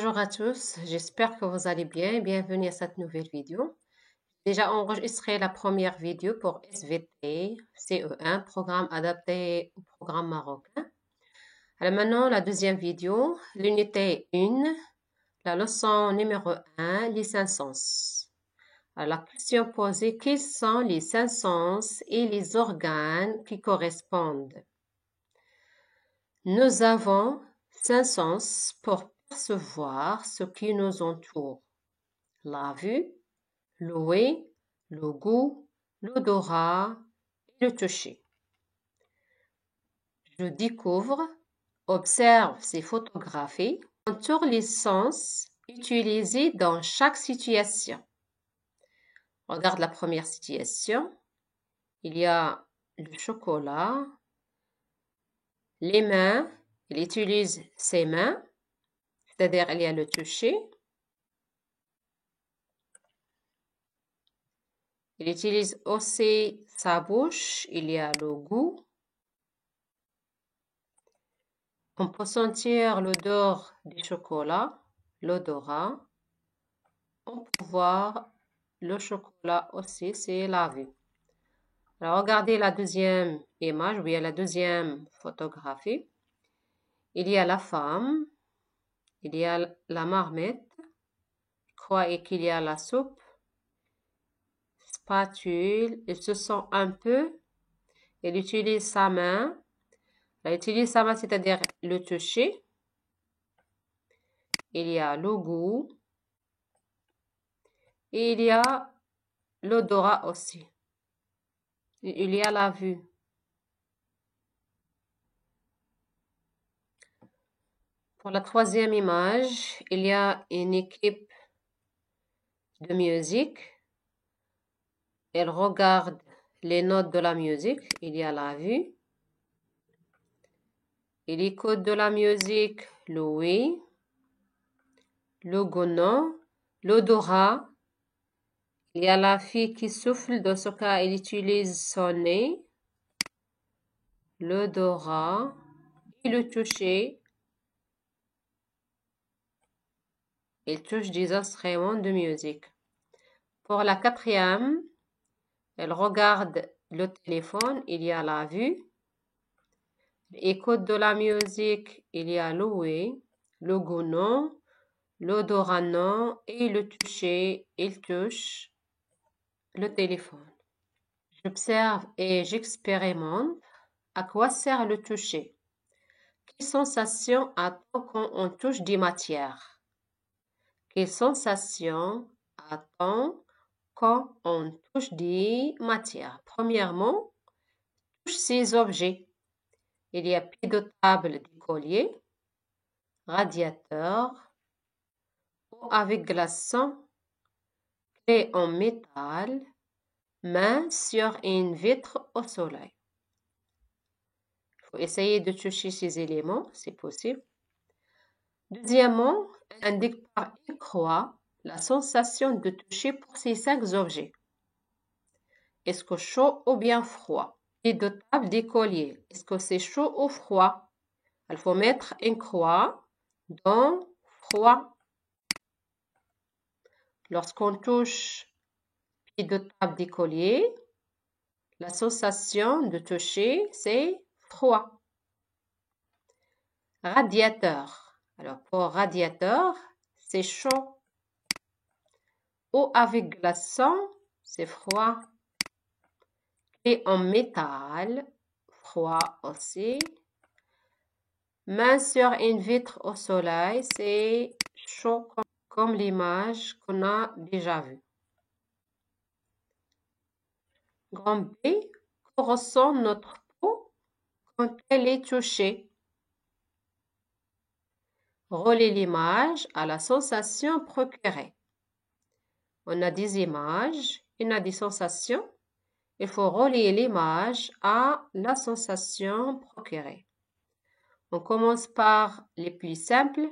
Bonjour à tous, j'espère que vous allez bien et bienvenue à cette nouvelle vidéo. J'ai déjà enregistré la première vidéo pour SVT CE1, programme adapté au programme marocain. Alors maintenant, la deuxième vidéo, l'unité 1, la leçon numéro 1, les cinq sens. Alors, la question posée, quels sont les cinq sens et les organes qui correspondent? Nous avons cinq sens pour percevoir ce qui nous entoure. La vue, l'ouïe, le goût, l'odorat et le toucher. Je découvre, observe ces photographies, entoure les sens utilisés dans chaque situation. Regarde la première situation. Il y a le chocolat, les mains, il utilise ses mains, c'est-à-dire il y a le toucher. Il utilise aussi sa bouche, il y a le goût. On peut sentir l'odeur du chocolat, l'odorat. On peut voir le chocolat aussi, c'est la vue. Alors, regardez la deuxième image, ou bien la deuxième photographie. Il y a la femme, il y a la marmite, je crois qu'il y a la soupe, spatule, il se sent un peu, il utilise sa main. Il utilise sa main, c'est-à-dire le toucher. Il y a le goût. Et il y a l'odorat aussi. Il y a la vue. Pour la troisième image, il y a une équipe de musique. Elle regarde les notes de la musique. Il y a la vue. Il écoute de la musique, le oui, le goût non, l'odorat. Il y a la fille qui souffle, dans ce cas, elle utilise son nez, l'odorat et le toucher. Il touche des instruments de musique. Pour la quatrième, elle regarde le téléphone, il y a la vue. Elle écoute de la musique, il y a l'ouïe, le goût non, l'odorat non et le toucher, il touche le téléphone. J'observe et j'expérimente. À quoi sert le toucher? Quelle sensation a-t-on quand on touche des matières? Quelle sensation a-t-on quand on touche des matières? Premièrement, touche ces objets. Il y a pied de table du collier, radiateur, eau avec glaçon, clé en métal, main sur une vitre au soleil. Il faut essayer de toucher ces éléments, c'est possible. Deuxièmement, indique par une croix la sensation de toucher pour ces 5 objets. Est-ce que chaud ou bien froid? Pied de table d'écolier. Est-ce que c'est chaud ou froid? Il faut mettre une croix dans froid. Lorsqu'on touche pied de table d'écolier, la sensation de toucher, c'est froid. Radiateur. Alors, pour radiateur, c'est chaud. Eau avec glaçon, c'est froid. Et en métal, froid aussi. Main sur une vitre au soleil, c'est chaud comme l'image qu'on a déjà vue. Grand B, que ressent notre peau quand elle est touchée? Relier l'image à la sensation procurée. On a des images, on a des sensations. Il faut relier l'image à la sensation procurée. On commence par les plus simples.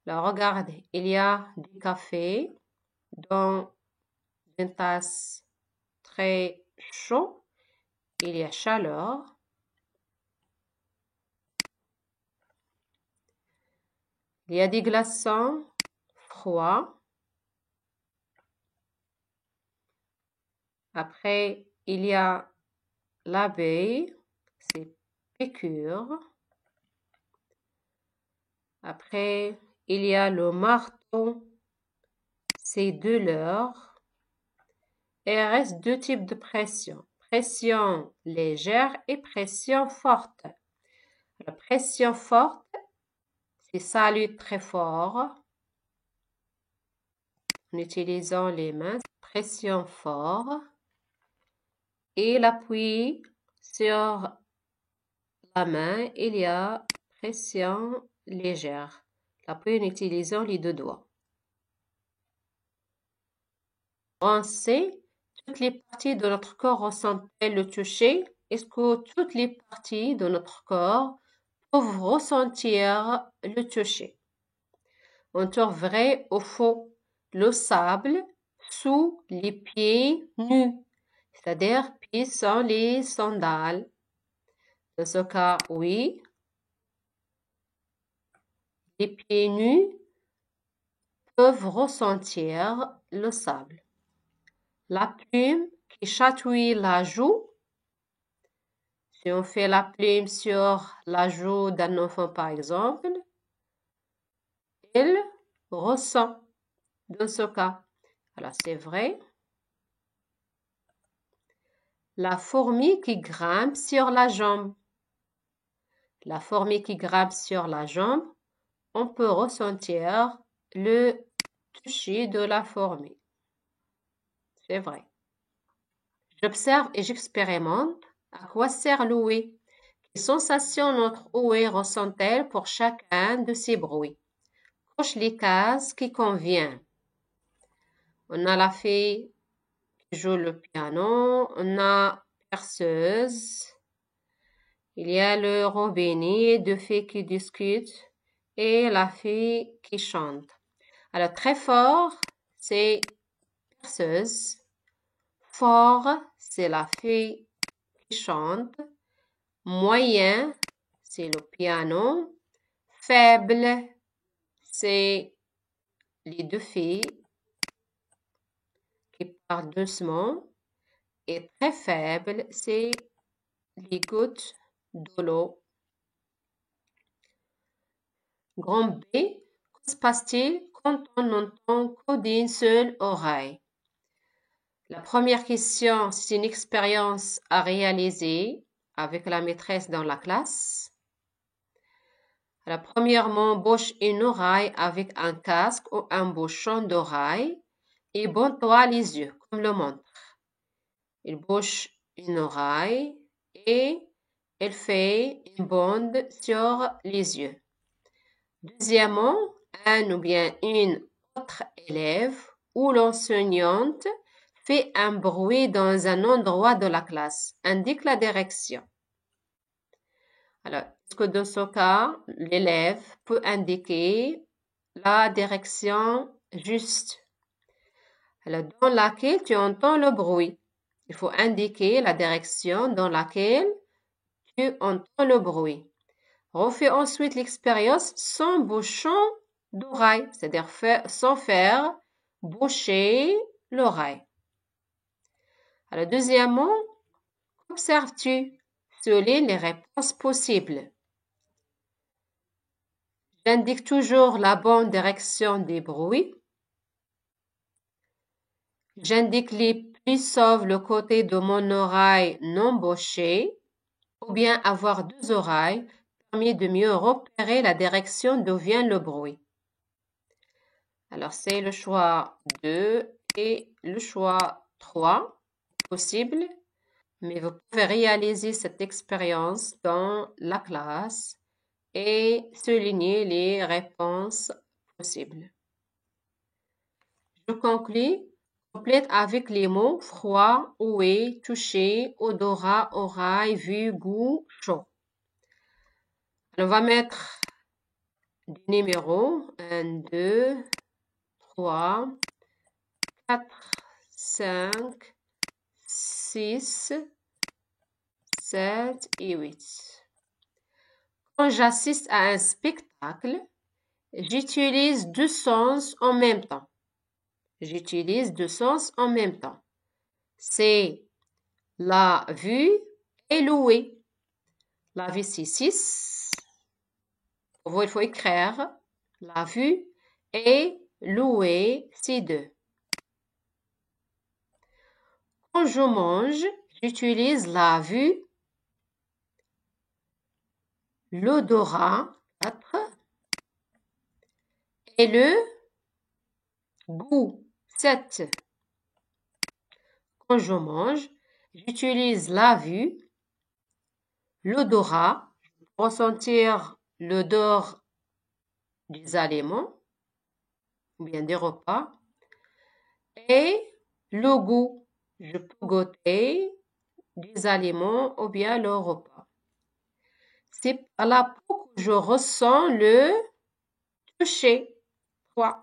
Alors, regardez, il y a du café dans une tasse très chaude. Il y a chaleur. Il y a des glaçons froids. Après, il y a l'abeille, c'est piqûre. Après, il y a le marteau, c'est douleur. Et il reste deux types de pression. Pression légère et pression forte. La pression forte, c'est salut très fort en utilisant les mains. Pression forte. Et l'appui sur la main, il y a pression légère. L'appui en utilisant les deux doigts. On sait, toutes les parties de notre corps ressentent-elles le toucher? Est-ce que toutes les parties de notre corps peuvent ressentir le toucher? On trouve vrai ou faux? Le sable sous les pieds nus, c'est-à-dire pieds sans les sandales. Dans ce cas, oui. Les pieds nus peuvent ressentir le sable. La plume qui chatouille la joue. Si on fait la plume sur la joue d'un enfant, par exemple, il ressent dans ce cas. Alors, c'est vrai. La fourmi qui grimpe sur la jambe. La fourmi qui grimpe sur la jambe, on peut ressentir le toucher de la fourmi. C'est vrai. J'observe et j'expérimente. À quoi sert l'ouïe? Quelles sensations notre ouïe ressent-elle pour chacun de ces bruits? Coche les cases qui conviennent. On a la fille qui joue le piano, on a perceuse, il y a le robinet, deux filles qui discutent et la fille qui chante. Alors très fort, c'est perceuse. Fort, c'est la fille qui chante. Moyen, c'est le piano. Faible, c'est les deux filles qui parlent doucement. Et très faible, c'est les gouttes de l'eau. Grand B, que se passe-t-il quand on n'entend que d'une seule oreille? La première question, c'est une expérience à réaliser avec la maîtresse dans la classe. Alors, premièrement, bouche une oreille avec un casque ou un bouchon d'oreille et bonne-toi les yeux, comme le montre. Il bouche une oreille et elle fait une bande sur les yeux. Deuxièmement, un ou bien une autre élève ou l'enseignante fait un bruit dans un endroit de la classe, indique la direction. Alors, est-ce que dans ce cas, l'élève peut indiquer la direction juste? Alors, dans laquelle tu entends le bruit. Il faut indiquer la direction dans laquelle tu entends le bruit. Refais ensuite l'expérience sans bouchon d'oreille, c'est-à-dire sans faire boucher l'oreille. Alors, deuxièmement, qu'observes-tu? Souligne les réponses possibles. J'indique toujours la bonne direction des bruits. J'indique les plis sauf le côté de mon oreille non bouchée, ou bien avoir deux oreilles permet de mieux repérer la direction d'où vient le bruit. Alors, c'est le choix 2 et le choix 3 possible, mais vous pouvez réaliser cette expérience dans la classe et souligner les réponses possibles. Je conclue. Complète avec les mots froid, ouïe, toucher, odorat, oreille, vue, goût, chaud. On va mettre des numéros 1, 2, 3, 4, 5, 6, 7 et 8. Quand j'assiste à un spectacle, J'utilise deux sens en même temps. J'utilise deux sens en même temps. C'est la vue et louer. La vue, c'est 6. Il faut écrire la vue et louer, c'est 2. Quand je mange, j'utilise la vue, l'odorat, 4, et le goût, 7. Quand je mange, j'utilise la vue, l'odorat, ressentir l'odeur des aliments, ou bien des repas, et le goût, je peux goûter des aliments ou bien le repas. C'est à la peau que je ressens le toucher. 3.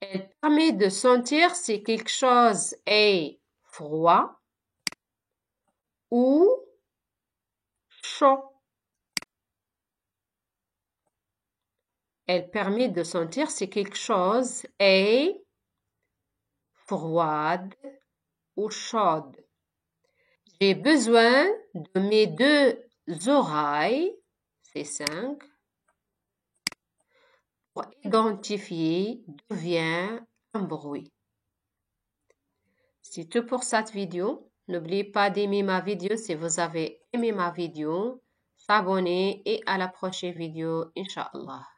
Elle permet de sentir si quelque chose est froid ou chaud. Elle permet de sentir si quelque chose est froide ou chaude. J'ai besoin de mes deux oreilles, c'est 5, pour identifier d'où vient un bruit. C'est tout pour cette vidéo. N'oubliez pas d'aimer ma vidéo si vous avez aimé ma vidéo, s'abonner et à la prochaine vidéo, Inch'Allah.